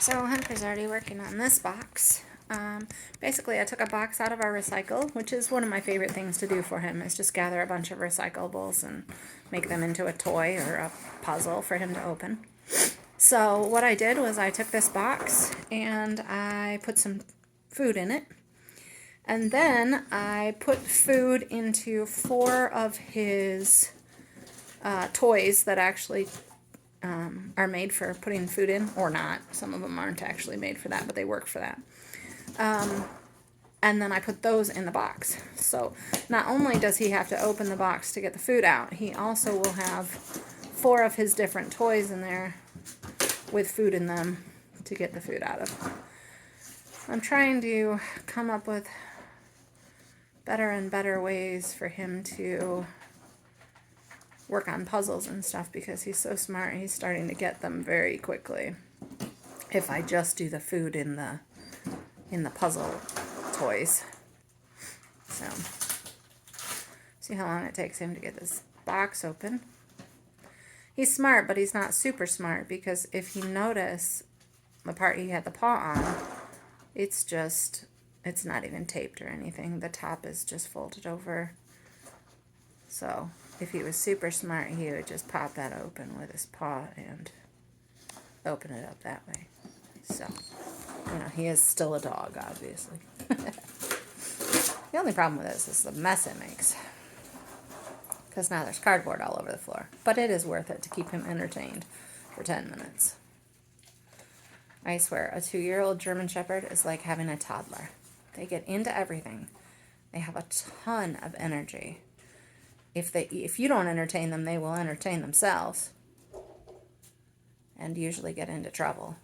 So Hunter's already working on this box. Basically, I took a box out of our recycle, which is one of my favorite things to do for him, is just gather a bunch of recyclables and make them into a toy or a puzzle for him to open. So what I did was I took this box and I put some food in it. And then I put food into 4 of his toys that actually are made for putting food in, or not. Some of them aren't actually made for that, but they work for that. And then I put those in the box. So not only does he have to open the box to get the food out, he also will have 4 of his different toys in there with food in them to get the food out of. I'm trying to come up with better and better ways for him to work on puzzles and stuff, because he's so smart. He's starting to get them very quickly. If I just do the food in the puzzle toys. So, see how long it takes him to get this box open. He's smart, but he's not super smart, because if you notice the part he had the paw on, it's not even taped or anything. The top is just folded over. So if he was super smart, he would just pop that open with his paw and open it up that way. So, he is still a dog, obviously. The only problem with this is the mess it makes, because now there's cardboard all over the floor. But it is worth it to keep him entertained for 10 minutes. I swear, a 2-year-old German Shepherd is like having a toddler. They get into everything. They have a ton of energy. If you don't entertain them, they will entertain themselves and usually get into trouble.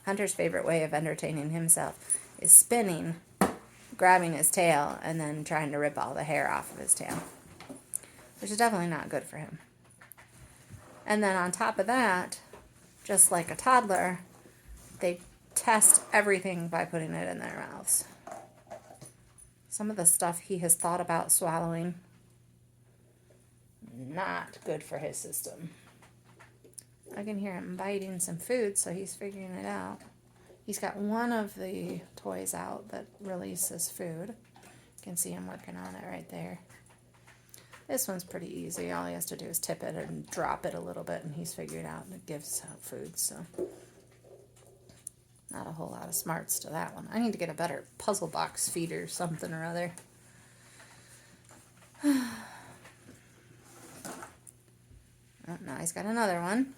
Hunter's favorite way of entertaining himself is spinning, grabbing his tail, and then trying to rip all the hair off of his tail, which is definitely not good for him. And then on top of that, just like a toddler, they test everything by putting it in their mouths. Some of the stuff he has thought about swallowing, not good for his system. I can hear him biting some food, so he's figuring it out. He's got one of the toys out that releases food. You can see him working on it right there. This one's pretty easy. All he has to do is tip it and drop it a little bit, and he's figured out it gives out food, so not a whole lot of smarts to that one. I need to get a better puzzle box feeder, something or other. Oh, now he's got another one.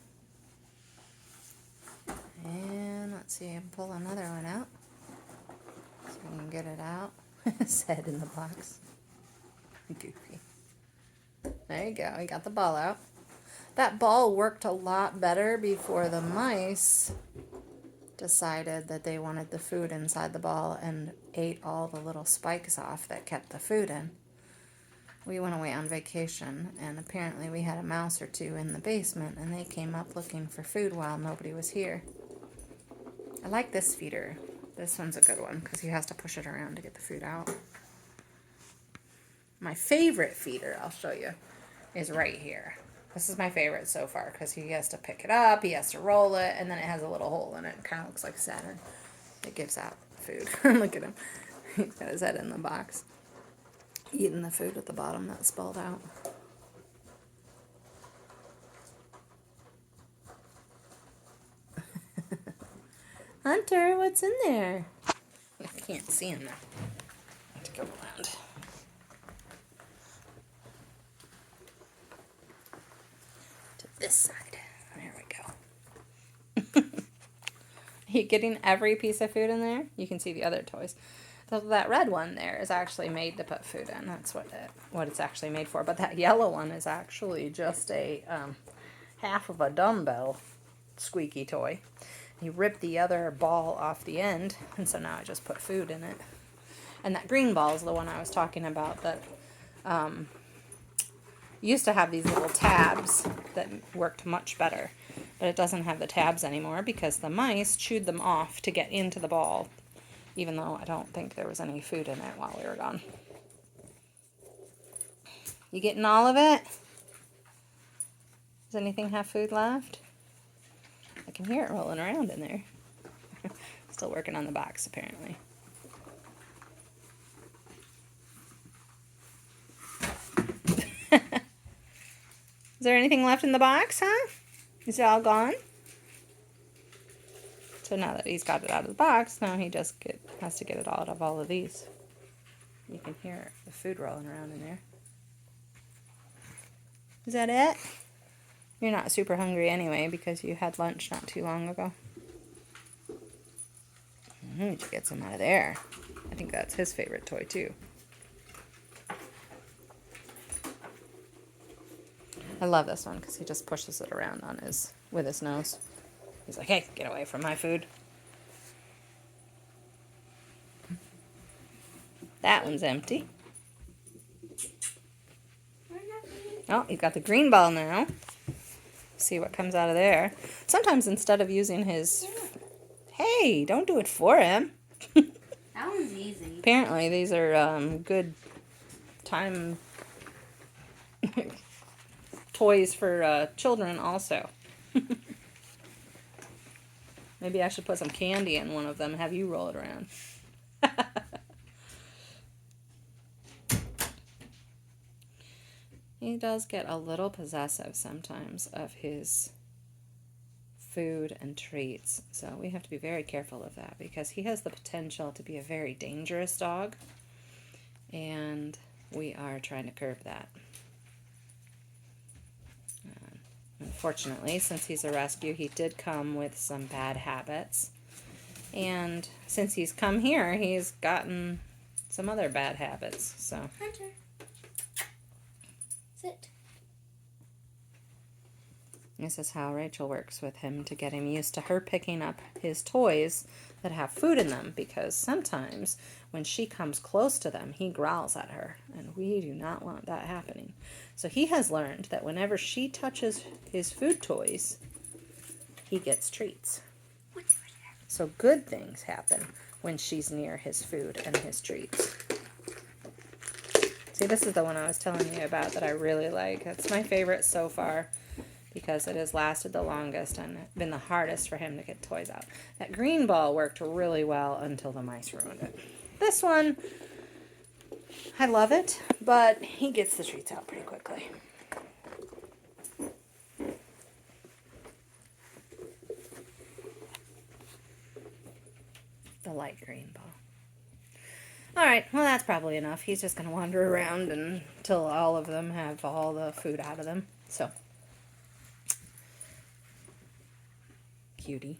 And let's see, I can pull another one out so we can get it out. His head in the box. Goofy. There you go, he got the ball out. That ball worked a lot better before the mice decided that they wanted the food inside the ball and ate all the little spikes off that kept the food in. We went away on vacation, and apparently we had a mouse or 2 in the basement, and they came up looking for food while nobody was here. I like this feeder. This one's a good one, because he has to push it around to get the food out. My favorite feeder, I'll show you, is right here. This is my favorite so far, because he has to pick it up, he has to roll it, and then it has a little hole in it. It kind of looks like Saturn. It gives out food. Look at him. He's got his head in the box, eating the food at the bottom that's spelled out. Hunter, what's in there? I can't see him now. I have to go around. To this side. There we go. Are you getting every piece of food in there? You can see the other toys. That red one there is actually made to put food in. That's what it's actually made for. But that yellow one is actually just a half of a dumbbell squeaky toy. He ripped the other ball off the end, and so now I just put food in it. And that green ball is the one I was talking about that used to have these little tabs that worked much better. But it doesn't have the tabs anymore because the mice chewed them off to get into the ball, even though I don't think there was any food in it while we were gone. You getting all of it? Does anything have food left? I can hear it rolling around in there. still working on the box, apparently. Is there anything left in the box, huh? Is it all gone? So now that he's got it out of the box, now he just has to get it out of all of these. You can hear the food rolling around in there. Is that it? You're not super hungry anyway because you had lunch not too long ago. Did you get some out of there? I think that's his favorite toy too. I love this one because he just pushes it around on with his nose. He's like, hey, get away from my food. That one's empty. Oh, he's got the green ball now. See what comes out of there. Sometimes instead of using his... Hey, don't do it for him. That one's easy. Apparently these are good time toys for children also. Maybe I should put some candy in one of them and have you roll it around. He does get a little possessive sometimes of his food and treats, so we have to be very careful of that because he has the potential to be a very dangerous dog, and we are trying to curb that. Unfortunately, since he's a rescue, he did come with some bad habits, and since he's come here, he's gotten some other bad habits. So Hunter, sit. This is how Rachel works with him to get him used to her picking up his toys that have food in them, because sometimes when she comes close to them, he growls at her, and we do not want that happening. So he has learned that whenever she touches his food toys, he gets treats. So good things happen when she's near his food and his treats. See, this is the one I was telling you about that I really like. It's my favorite so far, because it has lasted the longest and been the hardest for him to get toys out. That green ball worked really well until the mice ruined it. This one, I love it, but he gets the treats out pretty quickly. The light green ball. Alright, well that's probably enough. He's just going to wander around until all of them have all the food out of them. So, cutie.